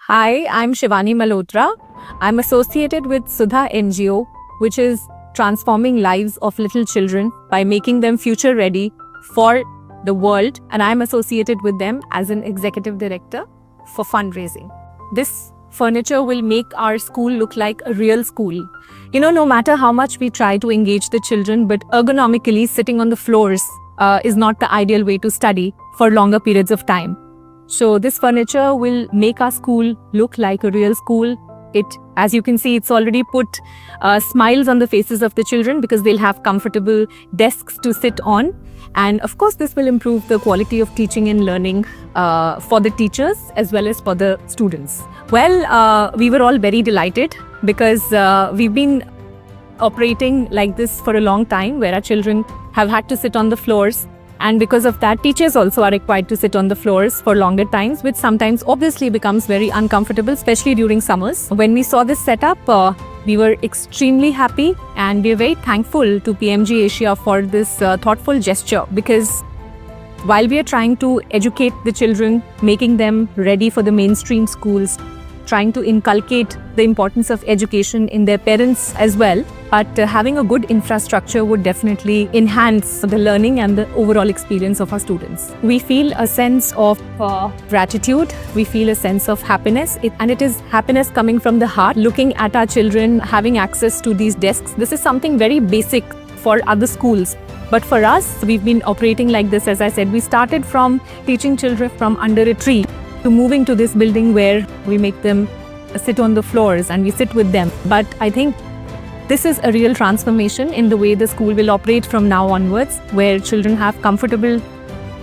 Hi, I'm Shivani Malhotra. I'm associated with Sudha NGO, which is transforming lives of little children by making them future ready for the world. And I'm associated with them as an executive director for fundraising. This furniture will make our school look like a real school. No matter how much we try to engage the children, but ergonomically sitting on the floors is not the ideal way to study for longer periods of time. So this furniture will make our school look like a real school. As you can see, it's already put smiles on the faces of the children because they'll have comfortable desks to sit on. And of course, this will improve the quality of teaching and learning for the teachers as well as for the students. Well, we were all very delighted because we've been operating like this for a long time, where our children have had to sit on the floors. And because of that, teachers also are required to sit on the floors for longer times, which sometimes obviously becomes very uncomfortable, especially during summers. When we saw this setup, we were extremely happy, and we are very thankful to PMG Asia for this thoughtful gesture, because while we are trying to educate the children, making them ready for the mainstream schools, trying to inculcate the importance of education in their parents as well, but having a good infrastructure would definitely enhance the learning and the overall experience of our students. We feel a sense of gratitude, we feel a sense of happiness, and it is happiness coming from the heart, looking at our children having access to these desks. This is something very basic for other schools. But for us, we've been operating like this. As I said, we started from teaching children from under a tree to moving to this building where we make them sit on the floors and we sit with them. But I think this is a real transformation in the way the school will operate from now onwards, where children have comfortable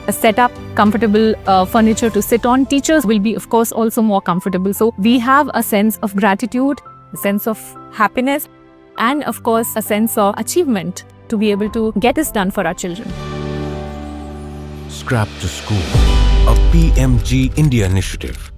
setup, comfortable furniture to sit on. Teachers will be, of course, also more comfortable. So we have a sense of gratitude, a sense of happiness, and of course, a sense of achievement to be able to get this done for our children. Scrap to School, a PMG India initiative.